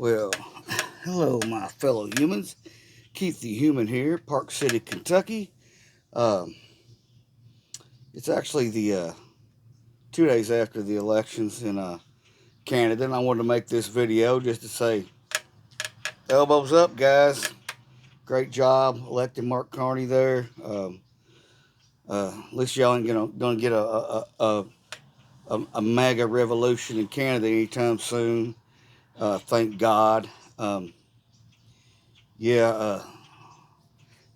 Well, hello, my fellow humans. Keith the Human here, Park City, Kentucky. Um, it's actually the 2 days after the elections in Canada, and I wanted to make this video just to say, elbows up, guys. Great job electing Mark Carney there. At least y'all ain't gonna get a mega revolution in Canada anytime soon. Thank God. Um, yeah.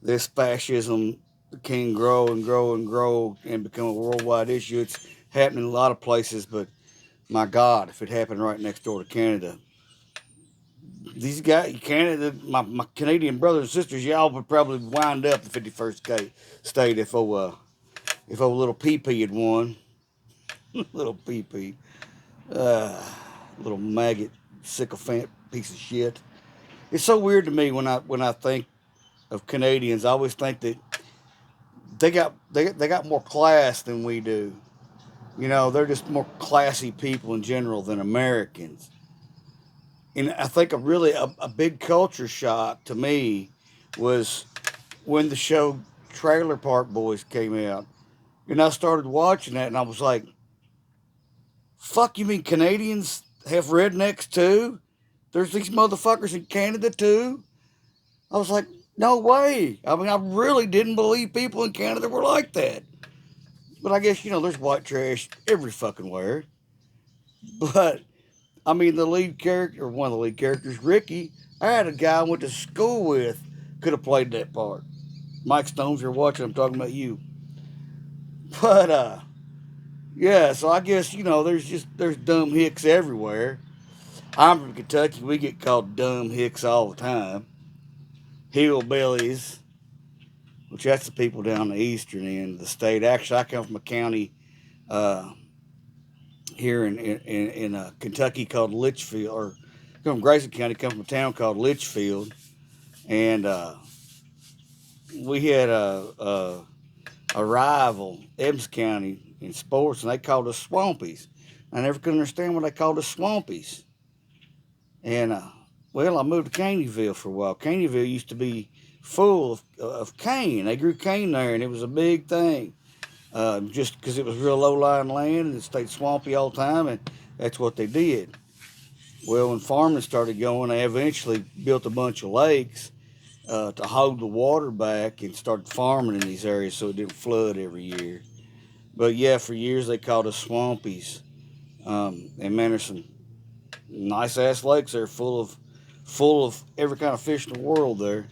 This fascism can grow and grow and grow and become a worldwide issue. It's happening in a lot of places, but my God, if it happened right next door to Canada, these guys, Canada, my Canadian brothers and sisters, y'all would probably wind up the 51st state if little PP had won. Little PP, uh, little maggot, sycophant piece of shit. It's so weird to me when I think of Canadians. I always think that they got more class than we do. You know, they're just more classy people in general than Americans. And I think a big culture shock to me was when the show Trailer Park Boys came out. And I started watching that and I was like, fuck, you mean Canadians have rednecks too? There's these motherfuckers in Canada too? I was like, no way. I mean, I really didn't believe people in Canada were like that. But I guess, there's white trash every fucking where. But, I mean, the lead character, or one of the lead characters, Ricky, I had a guy I went to school with, could have played that part. Mike Stones, you're watching, I'm talking about you. But, yeah, so I guess, there's dumb hicks everywhere. I'm from Kentucky, we get called dumb hicks all the time. Hillbillies, which that's the people down the eastern end of the state. Actually, I come from a county, uh, here in Kentucky called Litchfield, or come from Grayson County, come from a town called Litchfield, and we had a rival, Evans County, in sports, and they called us Swampies. I never could understand why they called us Swampies. And well, I moved to Caneyville for a while. Caneyville used to be full of cane. They grew cane there, and it was a big thing. Just because it was real low-lying land and it stayed swampy all the time, and that's what they did. Well, when farming started going, they eventually built a bunch of lakes to hold the water back and started farming in these areas so it didn't flood every year. But yeah, for years they called us swampies. And man, there's some nice ass lakes there full of every kind of fish in the world there.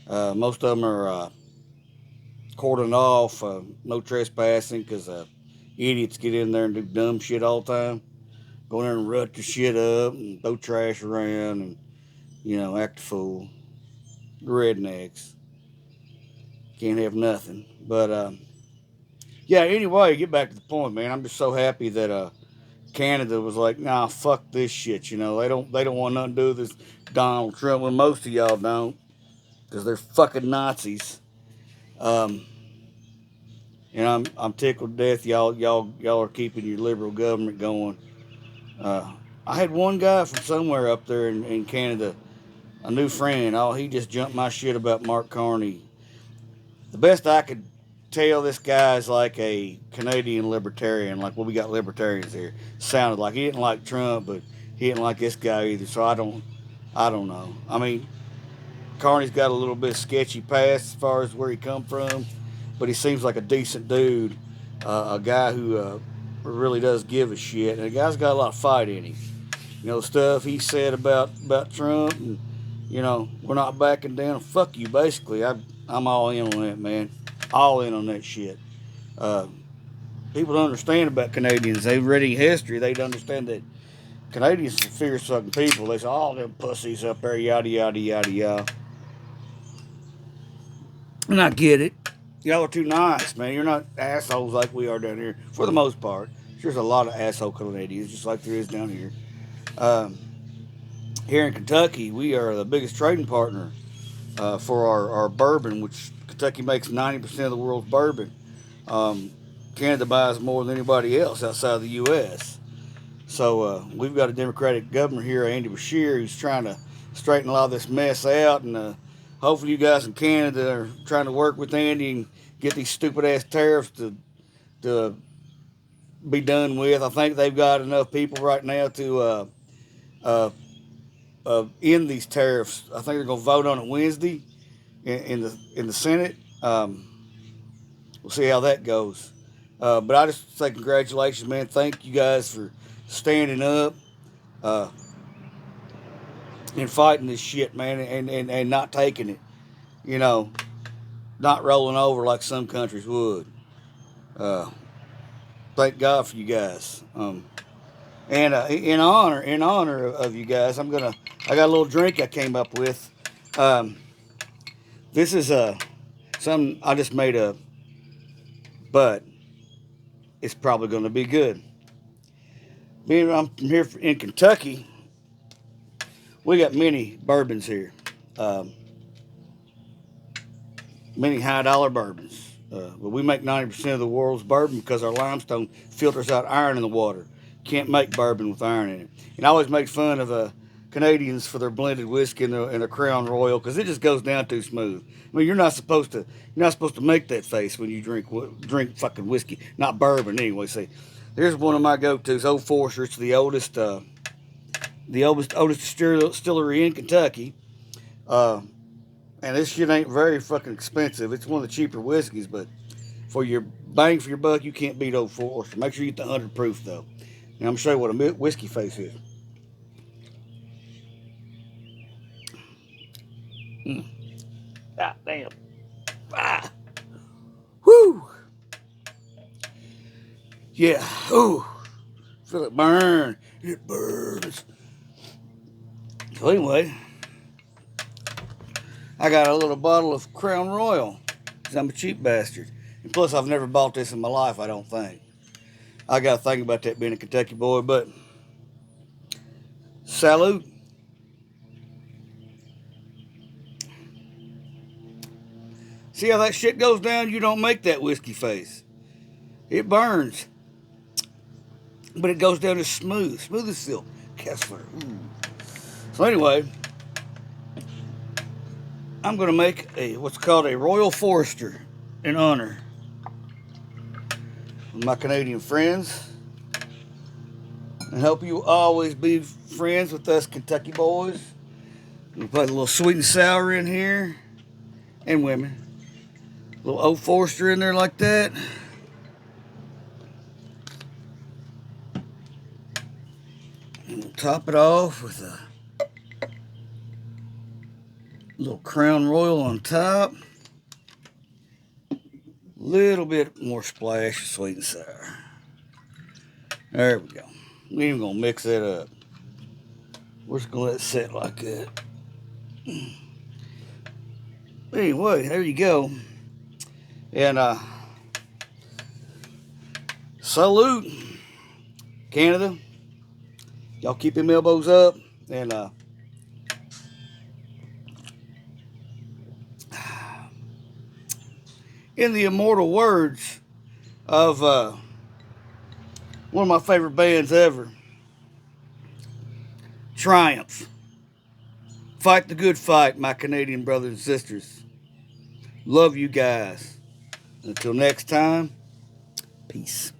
Most of them are cordoned off, no trespassing, because idiots get in there and do dumb shit all the time. Go in there and rut the shit up and throw trash around and, act a fool. Rednecks. Can't have nothing. But, yeah, anyway, get back to the point, man. I'm just so happy that Canada was like, nah, fuck this shit, They don't want nothing to do with this Donald Trump. Well, most of y'all don't, because they're fucking Nazis. Um, and I'm tickled to death. Y'all are keeping your liberal government going. Uh, I had one guy from somewhere up there in Canada, a new friend. Oh, he just jumped my shit about Mark Carney. The best I could tell, this guy is like a Canadian libertarian, like we got libertarians here. Sounded like he didn't like Trump, but he didn't like this guy either. So I don't know. I mean, Carney's got a little bit of sketchy past as far as where he come from, but he seems like a decent dude, a guy who really does give a shit, and the guy's got a lot of fight in him. Stuff he said about Trump, and we're not backing down. Fuck you, basically. I'm all in on that, man. All in on that shit. Uh, People don't understand about Canadians. They've read history. They'd understand that Canadians are fierce fucking people. They say all them pussies up there, yada yada yada yada. And I get it. Y'all are too nice, man. You're not assholes like we are down here, for the most part. There's a lot of asshole Canadians, just like there is down here. Um, Here in Kentucky, we are the biggest trading partner for our bourbon, which Kentucky makes 90% of the world's bourbon. Um, Canada buys more than anybody else outside of the U.S. So we've got a Democratic governor here, Andy Bashir, who's trying to straighten a lot of this mess out. And hopefully you guys in Canada are trying to work with Andy and get these stupid-ass tariffs to be done with. I think they've got enough people right now to uh, end these tariffs. I think they're going to vote on it Wednesday in the Senate. We'll see how that goes. But I just say congratulations, man. Thank you guys for standing up uh, and fighting this shit, man, and not taking it. You know, not rolling over like some countries would. Uh, thank God for you guys. And in honor of you guys, I got a little drink I came up with. This is something I just made up, but it's probably going to be good. I'm from here in Kentucky. We got many bourbons here, many high-dollar bourbons. But we make 90% of the world's bourbon because our limestone filters out iron in the water. Can't make bourbon with iron in it. And I always make fun of Canadians for their blended whiskey and their Crown Royal because it just goes down too smooth. I mean, you're not supposed to make that face when you drink fucking whiskey, not bourbon anyway. See, here's one of my go-tos, Old Forrester. It's the oldest distillery in Kentucky. And this shit ain't very fucking expensive. It's one of the cheaper whiskeys, but for your bang for your buck, you can't beat Old Forrester. Make sure you get the 100 proof, though. Now, I'm going to show you what a whiskey face is. God damn. Ah. Whoo. Yeah. Ooh. Feel it burn. It burns. So anyway, I got a little bottle of Crown Royal because I'm a cheap bastard. And plus, I've never bought this in my life, I don't think. I got to think about that being a Kentucky boy, but salute. See how that shit goes down? You don't make that whiskey face. It burns. But it goes down as smooth. Smooth as silk. Kessler. Ooh. So anyway, I'm going to make what's called a Royal Forrester in honor of my Canadian friends. And hope you always be friends with us Kentucky boys. We put a little sweet and sour in here. And women. A little Old Forrester in there like that. And we'll top it off with a little Crown Royal on top. Little bit more splash of sweet and sour. There we go. We ain't gonna mix that up. We're just gonna let it sit like that. Anyway, there you go. And salute, Canada. Y'all keep them elbows up. And in the immortal words of one of my favorite bands ever, Triumph. Fight the good fight, my Canadian brothers and sisters. Love you guys. Until next time, peace.